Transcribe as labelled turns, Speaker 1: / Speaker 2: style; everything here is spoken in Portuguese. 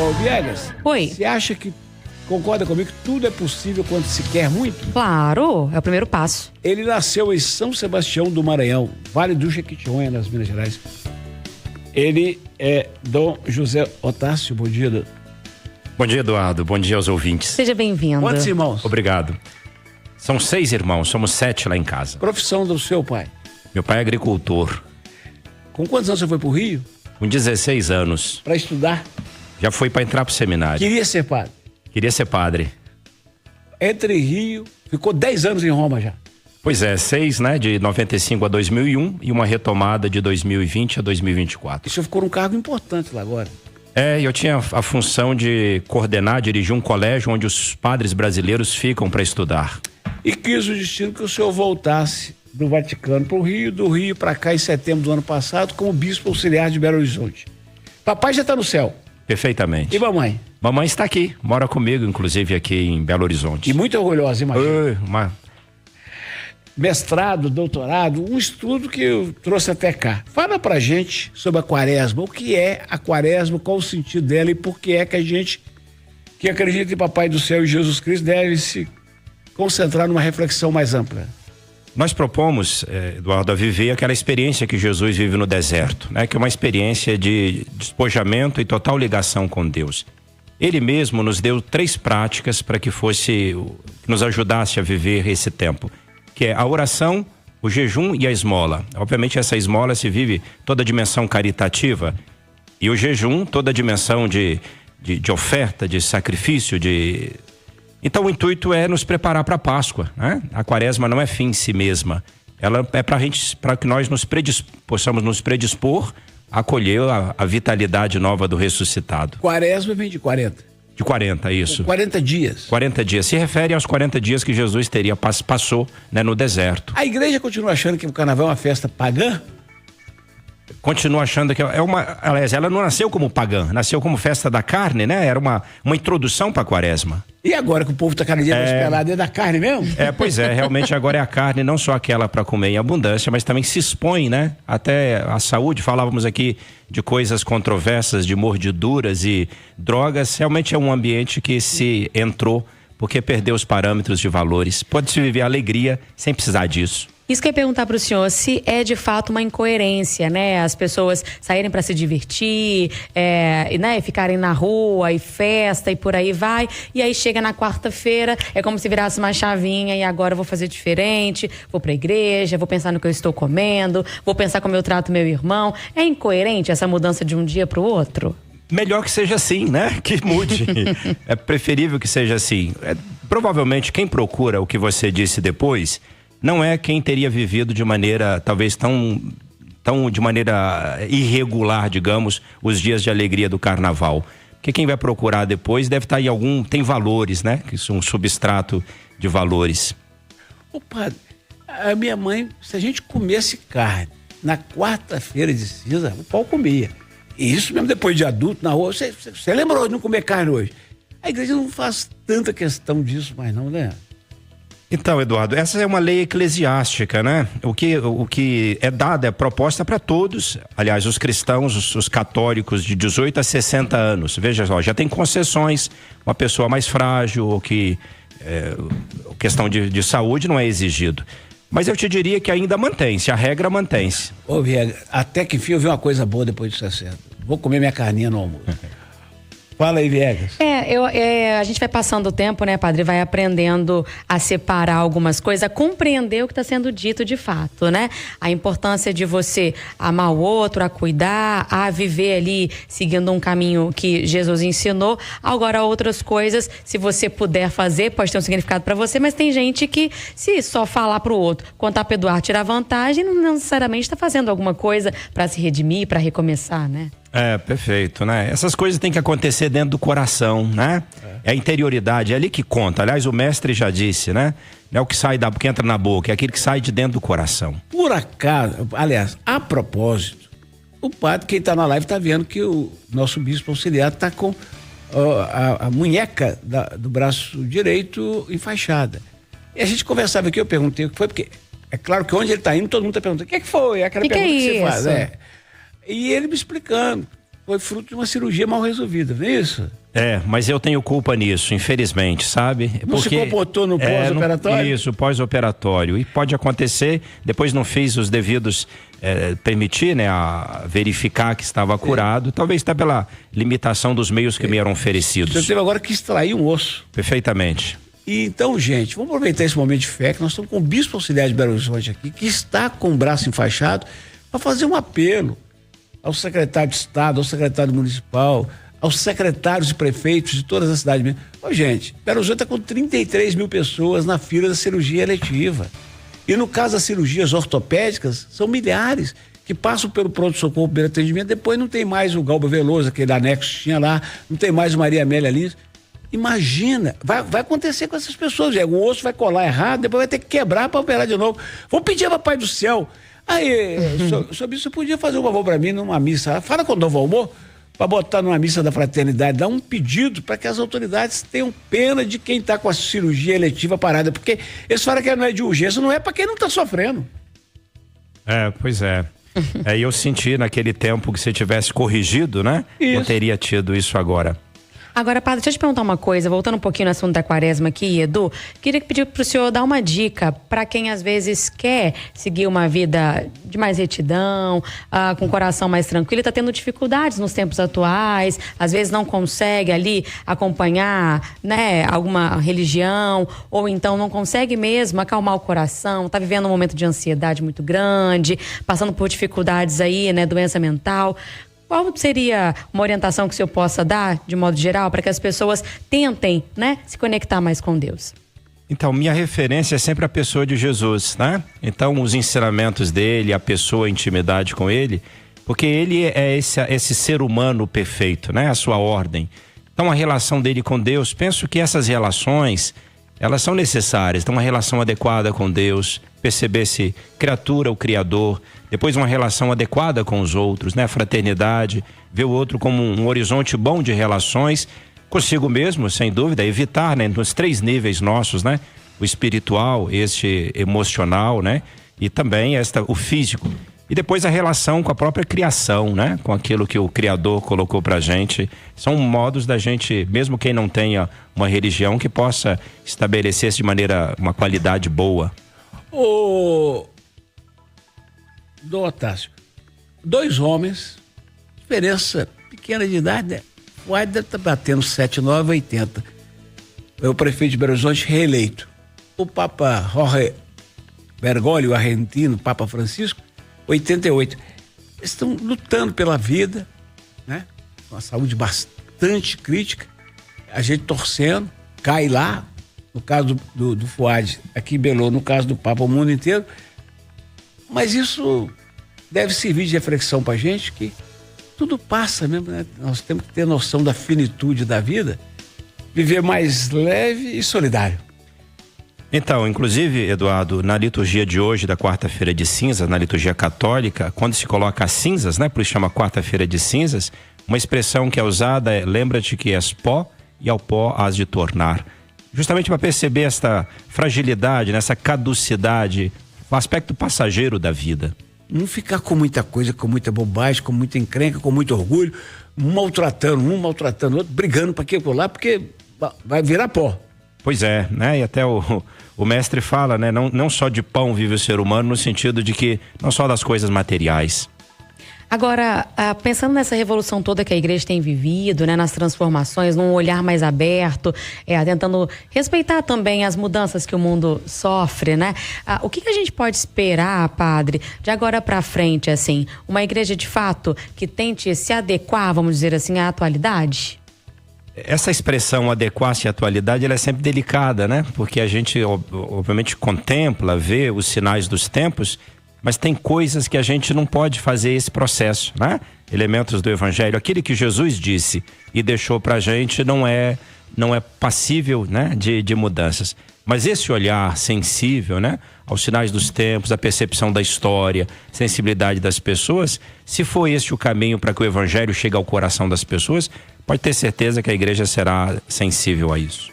Speaker 1: Ô, Viegas.
Speaker 2: Oi.
Speaker 1: Você acha que, concorda comigo, que tudo é possível quando se quer muito?
Speaker 2: Claro, é o primeiro passo.
Speaker 1: Ele nasceu em São Sebastião do Maranhão, Vale do Jequitinhonha, nas Minas Gerais. Ele é Dom José Otácio. Bom dia, doutor.
Speaker 3: Bom dia, Eduardo. Bom dia aos ouvintes.
Speaker 2: Seja bem-vindo.
Speaker 1: Quantos irmãos?
Speaker 3: Obrigado. São 6 irmãos, somos 7 lá em casa.
Speaker 1: Profissão do seu pai?
Speaker 3: Meu pai é agricultor.
Speaker 1: Com quantos anos você foi pro Rio?
Speaker 3: Com 16 anos.
Speaker 1: Para estudar?
Speaker 3: Já foi para entrar pro seminário.
Speaker 1: Queria ser padre?
Speaker 3: Queria ser padre.
Speaker 1: Entre Rio, ficou 10 anos em Roma já.
Speaker 3: Pois é, 6, né? De 95 a 2001 e uma retomada de 2020 a 2024.
Speaker 1: E o senhor ficou num cargo importante lá agora.
Speaker 3: Eu tinha a função de coordenar, dirigir um colégio onde os padres brasileiros ficam para estudar.
Speaker 1: E quis o destino que o senhor voltasse do Vaticano para o Rio, do Rio para cá em setembro do ano passado, como bispo auxiliar de Belo Horizonte. Papai já está no céu.
Speaker 3: Perfeitamente.
Speaker 1: E mamãe?
Speaker 3: Mamãe está aqui, mora comigo, inclusive, aqui em Belo Horizonte.
Speaker 1: E muito orgulhosa, imagina. Mestrado, doutorado, um estudo que eu trouxe até cá. Fala pra gente sobre a quaresma. O que é a quaresma, qual o sentido dela e por que é que a gente que acredita em Papai do Céu e Jesus Cristo deve se concentrar numa reflexão mais ampla.
Speaker 3: Nós propomos, Eduardo, a viver aquela experiência que Jesus vive no deserto, né? Que é uma experiência de despojamento e total ligação com Deus. Ele mesmo nos deu 3 práticas para que nos ajudasse a viver esse tempo, que é a oração, o jejum e a esmola. Obviamente essa esmola se vive toda a dimensão caritativa e o jejum toda a dimensão de oferta, de sacrifício, Então o intuito é nos preparar para a Páscoa, né? A quaresma não é fim em si mesma. Ela é para que nós possamos nos predispor a acolher a vitalidade nova do ressuscitado.
Speaker 1: Quaresma vem de 40.
Speaker 3: De 40, isso.
Speaker 1: 40 dias.
Speaker 3: 40 dias. Se refere aos 40 dias que Jesus passou, né, no deserto.
Speaker 1: A igreja continua achando que o carnaval é uma festa pagã?
Speaker 3: Continua achando que aliás, ela não nasceu como pagã, nasceu como festa da carne, né? Era uma introdução para a quaresma.
Speaker 1: E agora que o povo tá cada dia mais pelado, é da carne mesmo?
Speaker 3: Pois é, realmente agora é a carne, não só aquela para comer em abundância, mas também se expõe, né? Até a saúde, falávamos aqui de coisas controversas, de mordiduras e drogas, realmente é um ambiente que se entrou porque perdeu os parâmetros de valores. Pode-se viver alegria sem precisar disso.
Speaker 2: Isso que eu ia perguntar para o senhor, se é de fato uma incoerência, né? As pessoas saírem para se divertir, né? Ficarem na rua e festa e por aí vai. E aí chega na quarta-feira, é como se virasse uma chavinha e agora eu vou fazer diferente, vou para a igreja, vou pensar no que eu estou comendo, vou pensar como eu trato meu irmão. É incoerente essa mudança de um dia para o outro?
Speaker 3: Melhor que seja assim, né? Que mude. É preferível que seja assim. Provavelmente quem procura o que você disse depois não é quem teria vivido de maneira, talvez tão de maneira irregular, digamos, os dias de alegria do carnaval. Porque quem vai procurar depois deve estar tem valores, né? Que são um substrato de valores.
Speaker 1: Ô padre, a minha mãe, se a gente comesse carne na quarta-feira de cinza, o pau comia. E isso mesmo depois de adulto, na rua, você lembrou de não comer carne hoje? A igreja não faz tanta questão disso mais não, né?
Speaker 3: Então, Eduardo, essa é uma lei eclesiástica, né? O que é dado, é proposta para todos. Aliás, os cristãos, os católicos de 18 a 60 anos. Veja só, já tem concessões. Uma pessoa mais frágil ou que questão de saúde não é exigido. Mas eu te diria que ainda mantém-se, a regra mantém-se.
Speaker 1: Ô, Viega, até que enfim eu vi uma coisa boa depois dos 60. Vou comer minha carninha no almoço. Fala aí, Viegas.
Speaker 2: A gente vai passando o tempo, né, padre? Vai aprendendo a separar algumas coisas, a compreender o que está sendo dito de fato, né? A importância de você amar o outro, a cuidar, a viver ali seguindo um caminho que Jesus ensinou. Agora, outras coisas, se você puder fazer, pode ter um significado para você, mas tem gente que, se só falar pro outro, contar pro Eduardo, tirar vantagem, não necessariamente está fazendo alguma coisa para se redimir, para recomeçar, né?
Speaker 3: Perfeito, né? Essas coisas têm que acontecer dentro do coração, né? É a interioridade, é ali que conta. Aliás, o mestre já disse, né? Não é o que sai que entra na boca, é aquilo que sai de dentro do coração. Por
Speaker 1: acaso, aliás, a propósito, o padre, quem está na live, está vendo que o nosso bispo auxiliar está com a munheca do braço direito enfaixada. E a gente conversava aqui, eu perguntei o que foi, porque é claro que onde ele está indo, todo mundo está perguntando, o que foi? Aquela pergunta que você faz, E ele me explicando. foi fruto de uma cirurgia mal resolvida, não é isso?
Speaker 3: Mas eu tenho culpa nisso, infelizmente, sabe?
Speaker 1: Não se comportou no pós-operatório?
Speaker 3: Isso, pós-operatório. E pode acontecer, depois não fiz os devidos, permitir, né, a verificar que estava curado, talvez até pela limitação dos meios que me eram oferecidos.
Speaker 1: Você teve agora que extrair um osso.
Speaker 3: Perfeitamente.
Speaker 1: E então, gente, vamos aproveitar esse momento de fé, que nós estamos com o Bispo Auxiliar de Belo Horizonte aqui, que está com o braço enfaixado, para fazer um apelo ao secretário de Estado, ao secretário municipal, aos secretários e prefeitos de todas as cidades. Ô, gente, Belo Horizonte está com 33 mil pessoas na fila da cirurgia eletiva. E no caso das cirurgias ortopédicas, são milhares que passam pelo pronto-socorro, primeiro atendimento, depois não tem mais o Galba Veloso, aquele anexo que tinha lá, não tem mais o Maria Amélia Lins. Imagina, vai acontecer com essas pessoas, o osso vai colar errado, depois vai ter que quebrar para operar de novo. Vamos pedir a Papai do Céu. Aí, senhor Bispo, você podia fazer um favor para mim numa missa, fala com o Dom Valmor, para botar numa missa da fraternidade, dar um pedido para que as autoridades tenham pena de quem está com a cirurgia eletiva parada, porque eles falam que não é de urgência, não é para quem não está sofrendo.
Speaker 3: Pois é. Eu senti naquele tempo que se tivesse corrigido, né?
Speaker 1: Isso.
Speaker 3: Eu teria tido isso agora.
Speaker 2: Agora, padre, deixa eu te perguntar uma coisa, voltando um pouquinho no assunto da quaresma aqui, Edu, queria pedir pro senhor dar uma dica para quem às vezes quer seguir uma vida de mais retidão, com o coração mais tranquilo, tá tendo dificuldades nos tempos atuais, às vezes não consegue ali acompanhar, né, alguma religião, ou então não consegue mesmo acalmar o coração, tá vivendo um momento de ansiedade muito grande, passando por dificuldades aí, né, doença mental. Qual seria uma orientação que o senhor possa dar, de modo geral, para que as pessoas tentem, né, se conectar mais com Deus?
Speaker 3: Então, minha referência é sempre a pessoa de Jesus, né? Então, os ensinamentos dele, a pessoa, a intimidade com ele, porque ele é esse ser humano perfeito, né? A sua ordem. Então, a relação dele com Deus, penso que essas relações, elas são necessárias. Então, uma relação adequada com Deus, perceber-se criatura, o Criador, depois uma relação adequada com os outros, né? Fraternidade, ver o outro como um horizonte bom de relações, consigo mesmo, sem dúvida, evitar, né? Nos 3 níveis nossos, né? O espiritual, este emocional, né? E também o físico. E depois a relação com a própria criação, né? Com aquilo que o Criador colocou pra gente. São modos da gente, mesmo quem não tenha uma religião, que possa estabelecer-se de maneira, uma qualidade boa.
Speaker 1: Dom Otácio, 2 homens, diferença pequena de idade, né? O Fuad deve estar batendo 79, 80. É o prefeito de Belo Horizonte reeleito. O Papa Jorge Bergoglio, o argentino, Papa Francisco, 88. Eles estão lutando pela vida, né? Com a saúde bastante crítica. A gente torcendo, cai lá, no caso do Fuad, aqui em Belo, no caso do Papa, o mundo inteiro. Mas isso deve servir de reflexão pra gente, que tudo passa mesmo, né? Nós temos que ter noção da finitude da vida, viver mais leve e solidário.
Speaker 3: Então, inclusive, Eduardo, na liturgia de hoje, da quarta-feira de cinzas, na liturgia católica, quando se coloca as cinzas, né? Por isso chama quarta-feira de cinzas, uma expressão que é usada é: lembra-te que és pó e ao pó has de tornar. Justamente para perceber esta fragilidade, essa caducidade, o aspecto passageiro da vida.
Speaker 1: Não ficar com muita coisa, com muita bobagem, com muita encrenca, com muito orgulho, maltratando o outro, brigando para aqui e por lá, porque vai virar pó.
Speaker 3: Pois é, né? E até o mestre fala, né? Não só de pão vive o ser humano, no sentido de que não só das coisas materiais.
Speaker 2: Agora, pensando nessa revolução toda que a igreja tem vivido, né, nas transformações, num olhar mais aberto, tentando respeitar também as mudanças que o mundo sofre, né? O que a gente pode esperar, padre, de agora para frente, assim, uma igreja de fato que tente se adequar, vamos dizer assim, à atualidade?
Speaker 3: Essa expressão adequar-se à atualidade, ela é sempre delicada, né? Porque a gente, obviamente, contempla, vê os sinais dos tempos, mas tem coisas que a gente não pode fazer esse processo, né? Elementos do Evangelho, aquele que Jesus disse e deixou pra gente não é passível, né? de mudanças. Mas esse olhar sensível, né? Aos sinais dos tempos, a percepção da história, sensibilidade das pessoas, se for esse o caminho para que o Evangelho chegue ao coração das pessoas, pode ter certeza que a igreja será sensível a isso.